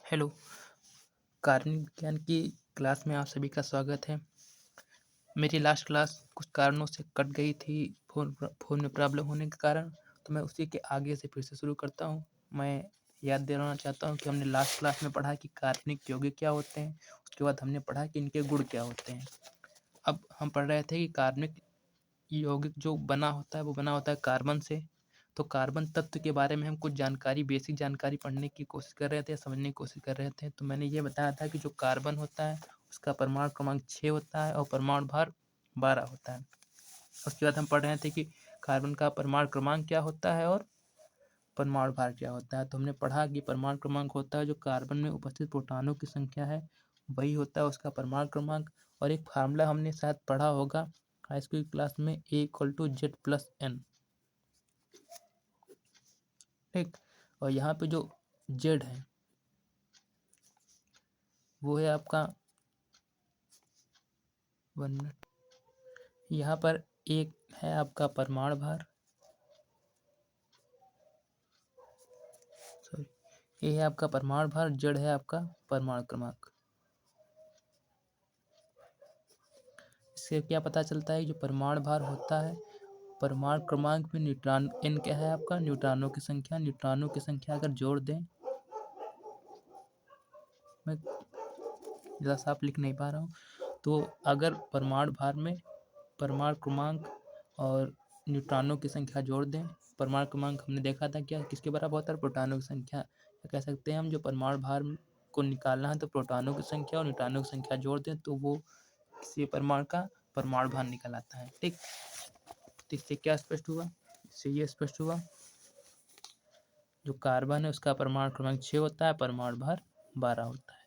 Hello. कार्बनिक विज्ञान की क्लास में आप सभी का स्वागत है। मेरी लास्ट क्लास कुछ कारणों से कट गई थी, फ़ोन में प्रॉब्लम होने के कारण, तो मैं उसी के आगे से फिर से शुरू करता हूँ। मैं याद दिलाना चाहता हूँ कि हमने लास्ट क्लास में पढ़ा कि कार्बनिक यौगिक क्या होते हैं, उसके बाद हमने पढ़ा कि इनके गुण क्या होते हैं। अब हम पढ़ रहे थे कि कार्बनिक यौगिक जो बना होता है वो बना होता है कार्बन से। तो कार्बन तत्व के बारे में हम कुछ जानकारी, बेसिक जानकारी पढ़ने की कोशिश कर रहे थे, समझने की कोशिश कर रहे थे। तो मैंने ये बताया था कि जो कार्बन होता है उसका परमाणु क्रमांक 6 होता है और परमाणु भार 12 होता है। उसके बाद हम पढ़ रहे थे कि कार्बन का परमाणु क्रमांक क्या होता है और परमाणु भार क्या होता है। तो हमने पढ़ा कि परमाणु क्रमांक होता है जो कार्बन में उपस्थित प्रोटॉनों की संख्या है, वही होता है उसका परमाणु क्रमांक। और एक फार्मूला हमने शायद पढ़ा होगा हाई स्कूल क्लास में, A=Z+N। ठीक। और यहाँ पे जो जेड है वो है आपका 1 मिनट, यहाँ पर एक है आपका परमाणु भार, सॉरी, ये है आपका परमाणु भार, जेड है आपका परमाणु क्रमांक। इससे क्या पता चलता है, जो परमाणु भार होता है, परमाणु क्रमांक में न्यूट्रॉन, एन क्या है आपका, न्यूट्रॉनों की संख्या। न्यूट्रॉनों की संख्या अगर जोड़ दें, मैं ज़रा साफ लिख नहीं पा रहा हूँ, तो अगर परमाणु भार में परमाणु क्रमांक और न्यूट्रॉनों की संख्या जोड़ दें, परमाणु क्रमांक हमने देखा था क्या किसके बराबर होता है, प्रोटॉनों की संख्या। या कह सकते हैं हम, जो परमाणु भार को निकालना है तो प्रोटॉनों की संख्या और न्यूट्रॉनों की संख्या जोड़ दें तो वो किसी परमाणु का परमाणु भार निकल आता है। ठीक। तो इससे क्या स्पष्ट हुआ, इससे ये स्पष्ट हुआ जो कार्बन है उसका परमाणु क्रमांक 6 होता है, परमाणु भार 12 होता है।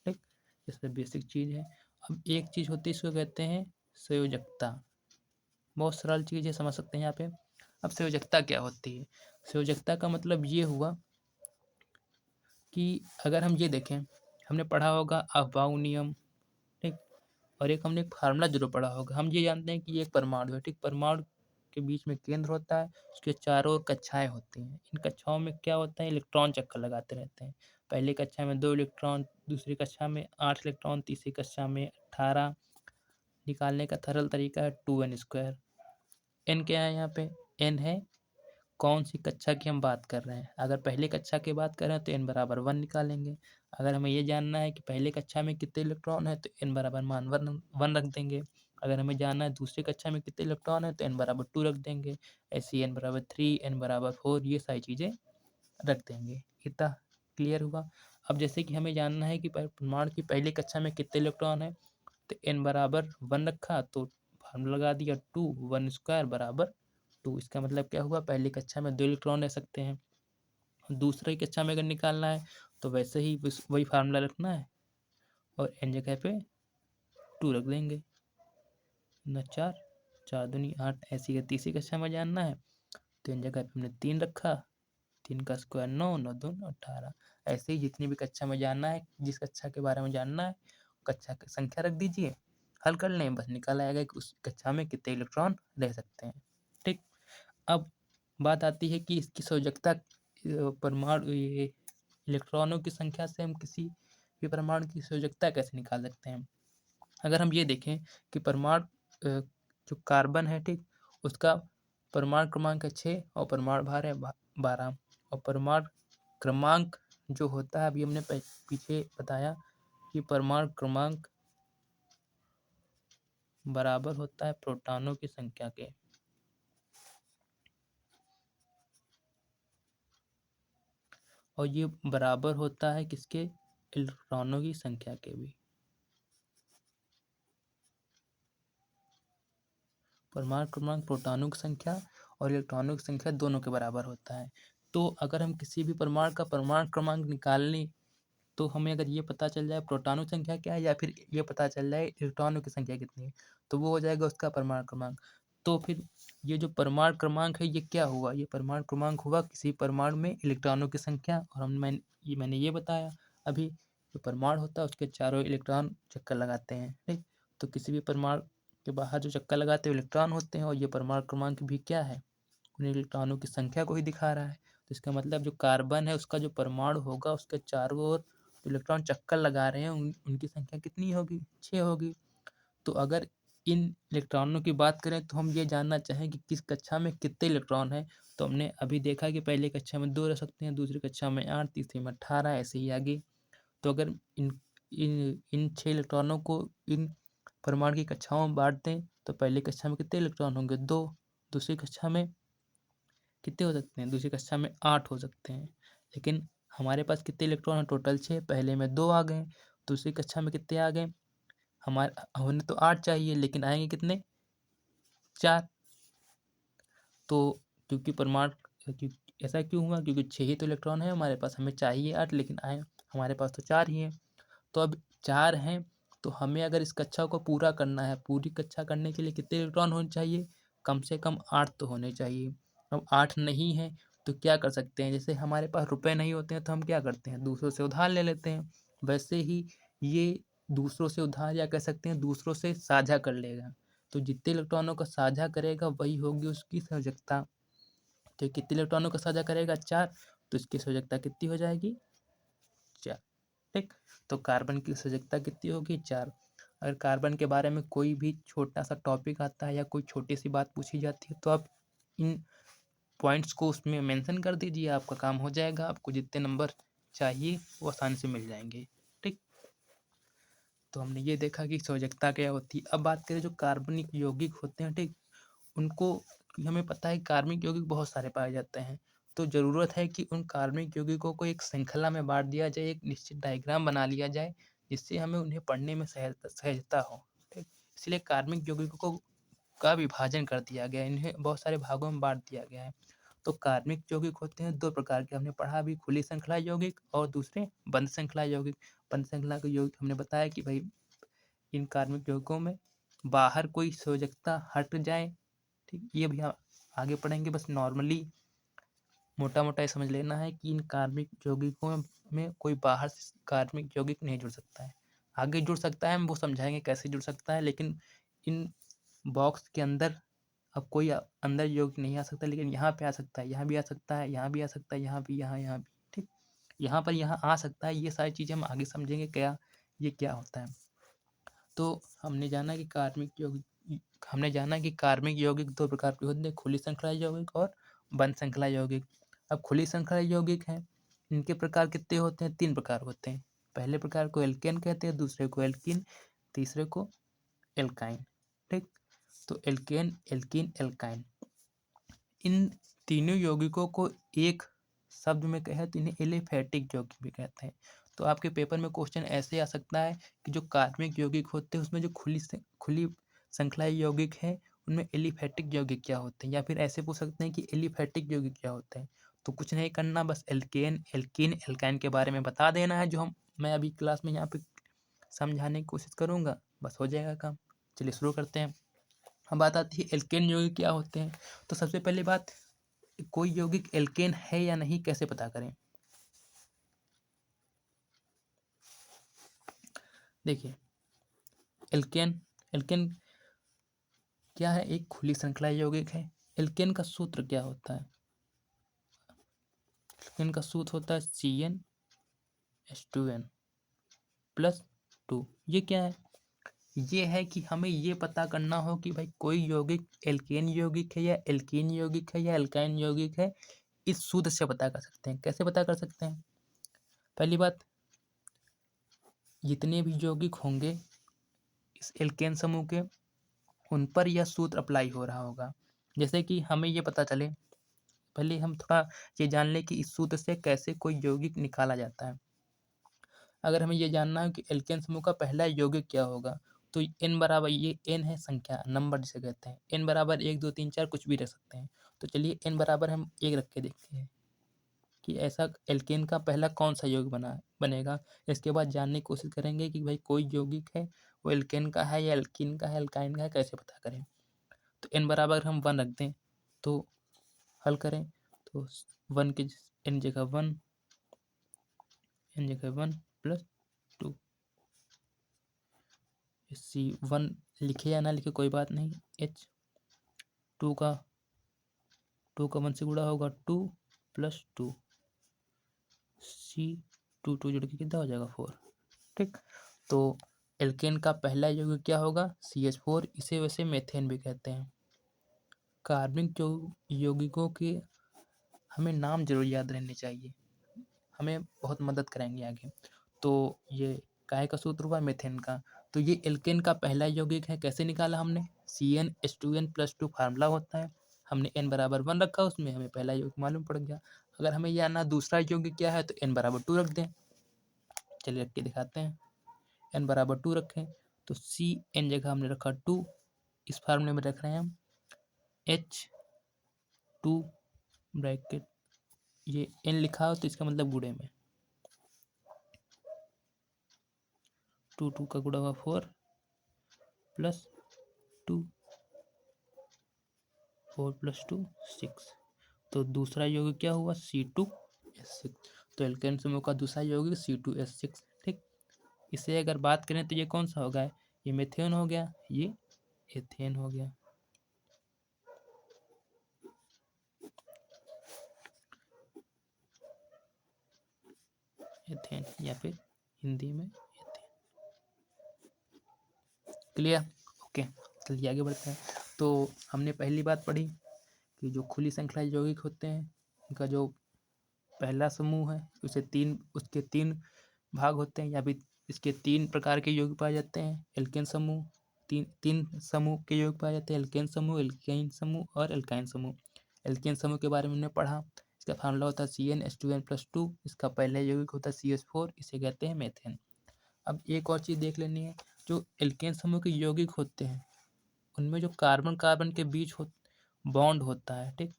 ठीक। इसमें बेसिक चीज़ है। अब एक चीज़ होती है, इसको कहते हैं संयोजकता। बहुत सरल चीज़ है, समझ सकते हैं यहाँ पे। अब संयोजकता क्या होती है? संयोजकता का मतलब ये हुआ कि अगर हम ये देखें, हमने पढ़ा होगा अफबाउ नियम। ठीक। और एक हमने एक फार्मूला जरूर पढ़ा होगा। हम ये जानते हैं कि ये एक परमाणु है। ठीक। परमाणु के बीच में केंद्र होता है, उसके चारों ओर कक्षाएं होती हैं। इन कक्षाओं में क्या होता है, इलेक्ट्रॉन चक्कर लगाते रहते हैं। पहली कक्षा में 2 इलेक्ट्रॉन, दूसरी कक्षा में 8 इलेक्ट्रॉन, तीसरी कक्षा में 18। निकालने का सरल तरीका है 2n²। एन क्या है यहाँ पे, एन है कौन सी कक्षा की हम बात कर रहे हैं। अगर पहली कक्षा की बात कर रहे हैं तो n बराबर 1 निकालेंगे। अगर हमें ये जानना है कि पहली कक्षा में कितने इलेक्ट्रॉन है तो n बराबर मान 1 रख देंगे। अगर हमें जानना है दूसरी कक्षा में कितने इलेक्ट्रॉन है तो n बराबर 2 रख देंगे। ऐसे n बराबर 3, n बराबर 4, ये सारी चीज़ें रख देंगे। इतना क्लियर हुआ। अब जैसे कि हमें जानना है कि परमाणु की पहली कक्षा में कितने इलेक्ट्रॉन है, तो n बराबर 1 रखा तो फार्मूला लगा दिया 2, 1² बराबर 2। इसका मतलब क्या हुआ, पहली कक्षा में 2 इलेक्ट्रॉन रह सकते हैं। दूसरी कक्षा में अगर निकालना है तो वैसे ही वही फार्मूला रखना है और n जगह पे 2 रख देंगे। 4, 4 दूनी 8। ऐसी है तीसरी कक्षा में जानना है तो n जगह पे हमने 3 रखा, 3 का स्क्वायर 9, 9 दूनी 18। ऐसे ही जितनी भी कक्षा में जानना है, जिस कक्षा के बारे में जानना है, कक्षा की संख्या रख दीजिए, हल कर लें, बस निकल आएगा कि उस कक्षा में कितने इलेक्ट्रॉन रह सकते हैं। ठीक। अब बात आती है कि इसकी संयोजकता, परमाणु, ये इलेक्ट्रॉनों की संख्या से हम किसी भी परमाणु की संयोजकता कैसे निकाल सकते हैं। अगर हम ये देखें कि परमाणु, जो कार्बन है, ठीक, उसका परमाणु क्रमांक है 6 और परमाणु भार है 12। और परमाणु क्रमांक जो होता है, अभी हमने पीछे बताया कि परमाणु क्रमांक बराबर होता है प्रोटॉनों की संख्या के। और ये बराबर होता है किसके, इलेक्ट्रॉनों की संख्या के भी। परमाणु क्रमांक प्रोटॉनों की संख्या और इलेक्ट्रॉनों की संख्या दोनों के बराबर होता है। तो अगर हम किसी भी परमाणु का परमाणु क्रमांक निकाल लें तो हमें अगर ये पता चल जाए प्रोटॉनों की संख्या क्या है या फिर ये पता चल जाए इलेक्ट्रॉनों की संख्या कितनी है, तो वो हो जाएगा उसका परमाणु क्रमांक। तो फिर ये जो परमाणु क्रमांक है ये क्या हुआ, ये परमाणु क्रमांक हुआ किसी परमाणु में इलेक्ट्रॉनों की संख्या। और मैंने ये बताया अभी, जो परमाणु होता है उसके चारों इलेक्ट्रॉन चक्कर लगाते हैं। ठीक। तो किसी भी परमाणु के बाहर जो चक्कर लगाते हैं इलेक्ट्रॉन होते हैं, और ये परमाणु क्रमांक भी क्या है, उन इलेक्ट्रॉनों की संख्या को ही दिखा रहा है। तो इसका मतलब जो कार्बन है उसका जो परमाणु होगा उसके चारों ओर तो इलेक्ट्रॉन चक्कर लगा रहे हैं उनकी संख्या कितनी होगी, 6 होगी। तो अगर इन इलेक्ट्रॉनों की बात करें तो हम ये जानना चाहें कि किस कक्षा में कितने इलेक्ट्रॉन हैं, तो हमने अभी देखा कि पहली कक्षा में 2 रह सकते हैं, दूसरी कक्षा में 8, तीसरी में 18, ऐसे ही आगे। तो अगर इन इन इन 6 इलेक्ट्रॉनों को इन परमाणु की कक्षाओं में बांट दें तो पहली कक्षा में कितने इलेक्ट्रॉन होंगे, 2। दूसरी कक्षा में कितने हो सकते हैं, दूसरी कक्षा में 8 हो सकते हैं। लेकिन हमारे पास कितने इलेक्ट्रॉन हैं, टोटल 6। पहले में 2 आ गए, दूसरी कक्षा में कितने आ गए, हमें तो 8 चाहिए लेकिन आएंगे कितने, 4। तो क्योंकि ऐसा क्यों हुआ, क्योंकि 6 ही तो इलेक्ट्रॉन है हमारे पास, हमें चाहिए 8 लेकिन आए हमारे पास तो 4 ही हैं। तो अब 4 हैं, तो हमें अगर इस कक्षा को पूरा करना है, पूरी कक्षा करने के लिए कितने इलेक्ट्रॉन होने चाहिए, कम से कम 8 तो होने चाहिए। अब 8 नहीं है तो क्या कर सकते हैं, जैसे हमारे पास रुपए नहीं होते हैं तो हम क्या करते हैं, दूसरों से उधार ले लेते हैं। वैसे ही ये दूसरों से उधार, या कह सकते हैं दूसरों से साझा कर लेगा। तो जितने इलेक्ट्रॉनों का साझा करेगा वही होगी उसकी संयोजकता। तो कितने इलेक्ट्रॉनों का साझा करेगा, 4, तो इसकी संयोजकता कितनी हो जाएगी, 4। ठीक, तो कार्बन की संयोजकता कितनी होगी, 4। अगर कार्बन के बारे में कोई भी छोटा सा टॉपिक आता है या कोई छोटी सी बात पूछी जाती है तो आप इन पॉइंट्स को उसमें मेंशन कर दीजिए, आपका काम हो जाएगा। आपको जितने नंबर चाहिए वो आसानी से मिल जाएंगे। ठीक, तो हमने ये देखा कि संयोजकता क्या होती है। अब बात करें जो कार्बनिक यौगिक होते हैं, ठीक, उनको हमें पता है कार्बनिक यौगिक बहुत सारे पाए जाते हैं। तो ज़रूरत है कि उन कार्बनिक यौगिकों को एक श्रृंखला में बांट दिया जाए, एक निश्चित डायग्राम बना लिया जाए जिससे हमें उन्हें पढ़ने में सहजता हो। ठीक, इसलिए कार्बनिक यौगिकों को का विभाजन कर दिया गया है, इन्हें बहुत सारे भागों में बांट दिया गया है। तो कार्बनिक यौगिक होते हैं 2 प्रकार के, हमने पढ़ा अभी, खुली श्रृंखला यौगिक और दूसरे बंद श्रृंखला यौगिक। बंद श्रृंखला के यौगिक हमने बताया कि भाई इन कार्बनिक यौगिकों में बाहर कोई संयोजकता हट जाए। ठीक, ये भी आगे पढ़ेंगे, बस नॉर्मली मोटा मोटा ये समझ लेना है कि इन कार्बनिक यौगिकों में कोई बाहर से कार्बनिक यौगिक नहीं जुड़ सकता है। आगे जुड़ सकता है, हम वो समझाएंगे कैसे जुड़ सकता है, लेकिन इन बॉक्स के अंदर अब कोई अंदर यौगिक नहीं आ सकता, लेकिन यहाँ पे आ सकता है, यहाँ भी आ सकता है, यहाँ भी आ सकता है, यहाँ भी, यहाँ भी। ठीक, यहाँ पर यहाँ आ सकता है। ये सारी चीज़ें हम आगे समझेंगे क्या ये क्या होता है। तो हमने जाना कि कार्बनिक यौगिक 2 प्रकार के होते हैं, खुली श्रृंखला यौगिक और बंद श्रृंखला यौगिक। अब खुली श्रृंखला यौगिक हैं, इनके प्रकार कितने होते हैं, 3 प्रकार होते हैं। पहले प्रकार को एल्केन कहते हैं, दूसरे को एल्कीन, तीसरे को एल्काइन। ठीक, तो एल्केन, एल्कीन, एल्काइन, इन तीनों यौगिकों को एक शब्द में कहे तो इन्हें एलिफैटिक यौगिक भी कहते हैं। तो आपके पेपर में क्वेश्चन ऐसे आ सकता है कि जो कार्बनिक यौगिक होते हैं उसमें जो खुली श्रृंखला यौगिक है उनमें एलिफैटिक यौगिक क्या होते हैं, या फिर ऐसे पूछ सकते हैं कि एलिफैटिक यौगिक क्या होते हैं। तो कुछ नहीं करना, बस एल्केन, एल्कीन, एल्काइन के बारे में बता देना है, जो मैं अभी क्लास में यहाँ पे समझाने की कोशिश करूँगा, बस हो जाएगा काम। चलिए शुरू करते हैं। अब बात आती है एल्केन यौगिक क्या होते हैं। तो सबसे पहली बात, कोई यौगिक एल्केन है या नहीं कैसे पता करें। देखिए, एल्केन एल्केन क्या है, एक खुली श्रृंखला यौगिक है। एल्केन का सूत्र क्या होता है, एल्केन का सूत्र होता है CnH2n+2। ये क्या है, ये है कि हमें ये पता करना हो कि भाई कोई यौगिक एल्केन यौगिक है या एल्कीन यौगिक है या एल्काइन यौगिक है। इस सूत्र से पता कर सकते हैं। कैसे पता कर सकते हैं, पहली बात, जितने भी यौगिक होंगे इस एल्केन समूह के, उन पर यह सूत्र अप्लाई हो रहा होगा। जैसे कि हमें ये पता चले, पहले हम थोड़ा ये जान लें कि इस सूत्र से कैसे कोई यौगिक निकाला जाता है। अगर हमें ये जानना है कि एल्केन समूह का पहला यौगिक क्या होगा, तो n बराबर, ये n है संख्या, नंबर जिसे कहते हैं, n बराबर 1 2 3 4 कुछ भी रख सकते हैं। तो चलिए n बराबर हम 1 रख के देखते हैं कि ऐसा एल्केन का पहला कौन सा यौगिक बनेगा। इसके बाद जानने की कोशिश करेंगे कि भाई कोई यौगिक है वो एल्केन का है या एल्कीन का है, एल्काइन का है, कैसे पता करें। तो n बराबर हम 1 रख दें, तो हल करें तो 1 के n जगह 1, n जगह 1+2। C1 लिखे या ना लिखे कोई बात नहीं, H 2 का 1 से गुणा होगा 2+2, C 2 जुड़ के कितना हो जाएगा 4। ठीक, तो एल्केन का पहला यौगिक क्या होगा CH4, इसे वैसे मेथेन भी कहते हैं। कार्बनिक यौगिकों के हमें नाम जरूर याद रहने चाहिए, हमें बहुत मदद करेंगे आगे। तो ये काहे का सूत्र हुआ मेथेन का, तो ये एल्केन का पहला यौगिक है। कैसे निकाला हमने, CnH2n+2 फार्मूला होता है, हमने n बराबर 1 रखा, उसमें हमें पहला यौगिक मालूम पड़ गया। अगर हमें जानना दूसरा यौगिक क्या है तो n बराबर 2 रख दें। चलिए रख के दिखाते हैं, n बराबर 2 रखें तो Cn जगह हमने रखा 2, इस फार्मूले में रख रहे हैं हम H2 ब्रैकेट, ये n लिखा हो तो इसका मतलब गुणे में 2 का गुणा हुआ 4 प्लस 2, 4 + 2 6। तो दूसरा यौगिक क्या हुआ C2H6। तो एल्केन समूह का दूसरा यौगिक C2H6। ठीक, इसे अगर बात करें तो ये कौन सा होगा, ये मेथेन हो गया, ये एथेन हो गया। एथेन या फिर हिंदी में एथेन। क्लियर, ओके, चलिए आगे बढ़ते हैं। तो हमने पहली बात पढ़ी कि जो खुली श्रृंखला यौगिक होते हैं उनका जो पहला समूह है उसके 3 भाग होते हैं, या फिर इसके 3 प्रकार के यौगिक पाए जाते हैं। एल्केन समूह, तीन समूह के यौगिक पाए जाते हैं, एल्केन समूह, एल्काइन समूह और एल्काइन समूह। एल्केन समूह के बारे में हमने पढ़ा, इसका फार्मूला होता है CnH2n+2, इसका पहला यौगिक होता है CH4, इसे कहते हैं मेथेन। अब एक और चीज़ देख लेनी है, जो एल्केन समूह के यौगिक होते हैं उनमें जो कार्बन कार्बन के बीच बॉन्ड होता है, ठीक,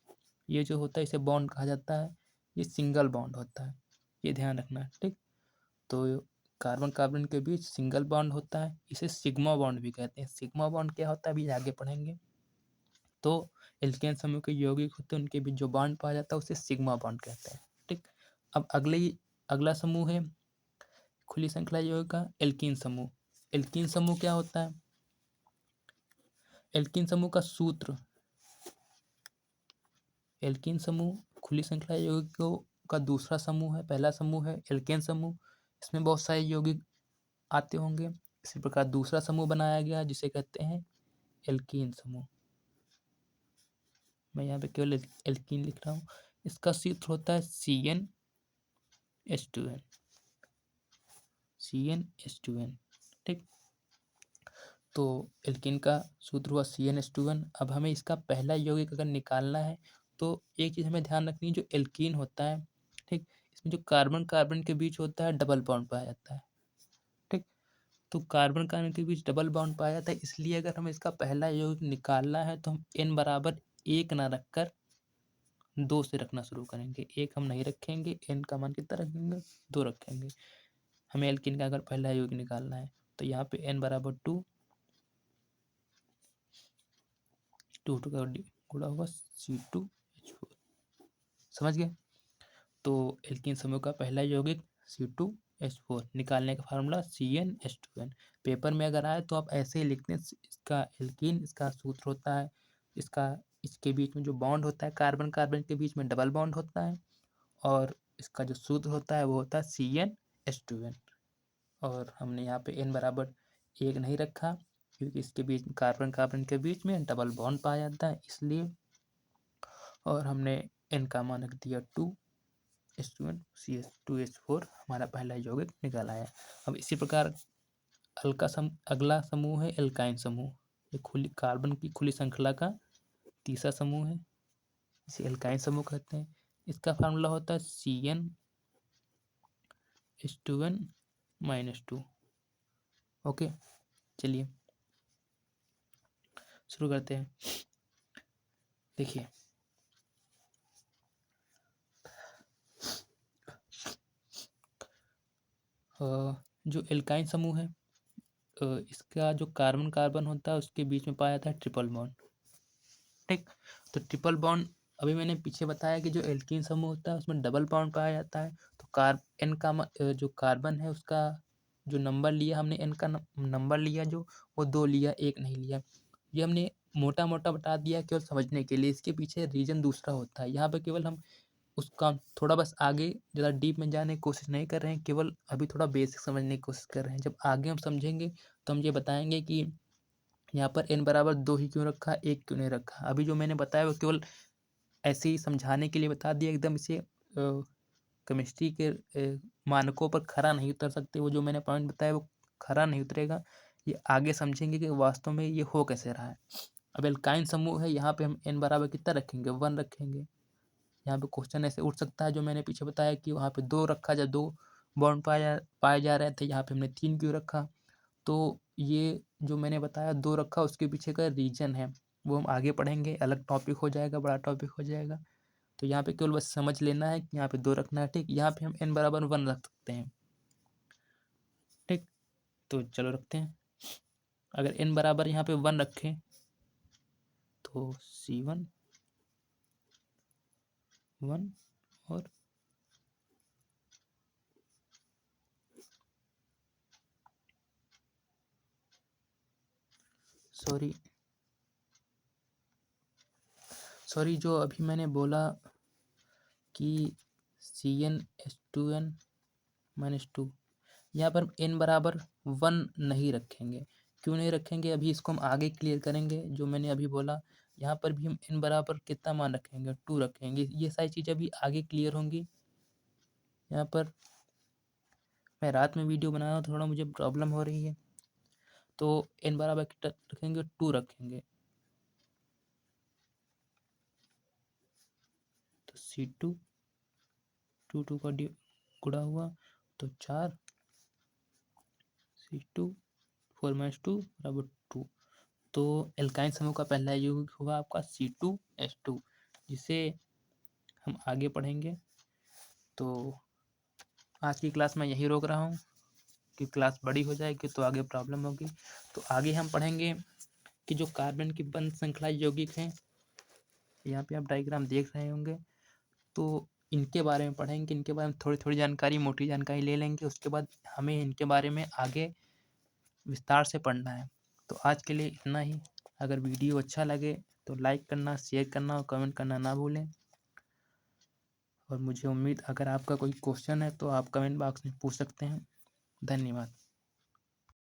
ये जो होता है इसे बॉन्ड कहा जाता है, ये सिंगल बॉन्ड होता है, ये ध्यान रखना है। ठीक, तो कार्बन कार्बन के बीच सिंगल बॉन्ड होता है, इसे सिग्मा बॉन्ड भी कहते हैं। सिग्मा बॉन्ड क्या होता है अभी आगे पढ़ेंगे। तो एल्केन समूह के यौगिक होते हैं उनके बीच जो बॉन्ड पाया जाता है उसे सिग्मा बॉन्ड कहते हैं। ठीक, अब अगला समूह है खुली श्रृंखला यौगिक का एल्कीन समूह। एल्कीन समूह क्या होता है, एल्कीन समूह का सूत्र, एल्कीन समूह खुली श्रृंखला यौगिकों का दूसरा समूह है, पहला समूह है एल्केन समूह, इसमें बहुत सारे यौगिक आते होंगे। इसी प्रकार दूसरा समूह बनाया गया जिसे कहते हैं एल्कीन समूह। मैं यहाँ पे केवल एल्कीन लिख रहा हूँ, इसका सूत्र होता है CnH2n, CnH2n। ठीक, तो एल्कीन का सूत्र हुआ CnH2n। अब हमें इसका पहला यौगिक अगर निकालना है तो एक चीज़ हमें ध्यान रखनी है, जो एल्कीन होता है, ठीक, इसमें जो कार्बन कार्बन के बीच होता है डबल बॉन्ड पाया जाता है। ठीक, तो कार्बन कार्बन के बीच डबल बॉन्ड पाया जाता है, इसलिए अगर हमें इसका पहला यौगिक निकालना है तो हम n बराबर 1 ना रखकर 2 से रखना शुरू करेंगे। 1 हम नहीं रखेंगे, n का मान कितना रखेंगे 2 रखेंगे। हमें एल्कीन का अगर पहला यौगिक निकालना है तो यहाँ पे n बराबर 2 का गुणा होगा C2H4। समझ गए, तो एल्कीन समूह का पहला यौगिक C2H4, निकालने का फार्मूला CnH2n। पेपर में अगर आए तो आप ऐसे ही लिखते हैं, इसका एल्कीन, इसका सूत्र होता है, इसके बीच में जो बॉन्ड होता है कार्बन कार्बन के बीच में डबल बॉन्ड होता है, और इसका जो सूत्र होता है वो होता है CnH2n। और हमने यहाँ पे n बराबर 1 नहीं रखा क्योंकि इसके बीच कार्बन कार्बन के बीच में डबल बॉन्ड पाया जाता है इसलिए, और हमने n का मान रख दिया 2H2n, CH2H4 हमारा पहला यौगिक निकाला है। अब इसी प्रकार अगला समूह है एल्काइन समूह, ये कार्बन की खुली श्रृंखला का तीसरा समूह है, इसे एल्काइन समूह कहते हैं। इसका फार्मूला होता है CnH2n-2। ओके, चलिए शुरू करते हैं। देखिए, जो एल्काइन समूह है इसका जो कार्बन कार्बन होता है उसके बीच में पाया जाता है ट्रिपल बॉन्ड। ठीक, तो ट्रिपल बॉन्ड अभी मैंने पीछे बताया कि जो एल्कीन समूह होता है उसमें डबल बॉन्ड पाया जाता है। तो एन का जो कार्बन है उसका जो नंबर लिया हमने, एन का नंबर लिया जो, वो 2 लिया, 1 नहीं लिया। ये हमने मोटा मोटा बता दिया केवल समझने के लिए, इसके पीछे रीजन दूसरा होता है। यहाँ पे केवल हम उसका थोड़ा बस आगे ज़्यादा डीप में जाने की कोशिश नहीं कर रहे हैं, केवल अभी थोड़ा बेसिक समझने की कोशिश कर रहे हैं। जब आगे हम समझेंगे तो हम ये बताएँगे कि यहाँ पर n बराबर 2 ही क्यों रखा, 1 क्यों नहीं रखा। अभी जो मैंने बताया वो केवल ऐसे ही समझाने के लिए बता दिया, एकदम इसे केमिस्ट्री के मानकों पर खरा नहीं उतर सकते। वो जो मैंने पॉइंट बताया वो खरा नहीं उतरेगा। ये आगे समझेंगे कि वास्तव में ये हो कैसे रहा है। अब एल्काइन समूह है, यहाँ पे हम n बराबर कितना रखेंगे, 1 रखेंगे। यहाँ पे क्वेश्चन ऐसे उठ सकता है जो मैंने पीछे बताया कि वहाँ पे 2 रखा, जब 2 बॉन्ड पाए जा रहे थे, यहाँ पे हमने 3 क्यों रखा। तो ये जो मैंने बताया 2 रखा, उसके पीछे का रीजन है वो हम आगे पढ़ेंगे, अलग टॉपिक हो जाएगा, बड़ा टॉपिक हो जाएगा। तो यहाँ पे केवल बस समझ लेना है कि यहाँ पे 2 रखना है, ठीक। यहाँ पे हम n बराबर 1 रख सकते हैं, ठीक। तो चलो रखते हैं। अगर n बराबर यहाँ पे 1 रखें तो C1 1 और सॉरी जो अभी मैंने बोला कि CnH2n -2, यहाँ पर n बराबर 1 नहीं रखेंगे। क्यों नहीं रखेंगे, अभी इसको हम आगे क्लियर करेंगे। जो मैंने अभी बोला, यहाँ पर भी हम n बराबर कितना मान रखेंगे, 2 रखेंगे। ये सारी चीज़ें अभी आगे क्लियर होंगी। यहाँ पर मैं रात में वीडियो बना रहा हूँ, थोड़ा मुझे प्रॉब्लम हो रही है। तो n बराबर कितना रखेंगे, 2 रखेंगे। तो C2 2 का गुणा हुआ तो 4, C2 4 - 2 बराबर 2। तो एल्काइन समूह का पहला यौगिक होगा आपका C2H2, जिसे हम आगे पढ़ेंगे। तो आज की क्लास में यही रोक रहा हूँ कि क्लास बड़ी हो जाएगी तो आगे प्रॉब्लम होगी। तो आगे हम पढ़ेंगे कि जो कार्बन की बंध श्रृंखला यौगिक हैं, यहाँ पे आप डायग्राम देख रहे होंगे, तो इनके बारे में पढ़ेंगे। इनके बारे में थोड़ी थोड़ी जानकारी, मोटी जानकारी ले लेंगे। उसके बाद हमें इनके बारे में आगे विस्तार से पढ़ना है। तो आज के लिए इतना ही। अगर वीडियो अच्छा लगे तो लाइक करना, शेयर करना और कमेंट करना ना भूलें। और मुझे उम्मीद, अगर आपका कोई क्वेश्चन है तो आप कमेंट बॉक्स में पूछ सकते हैं। धन्यवाद।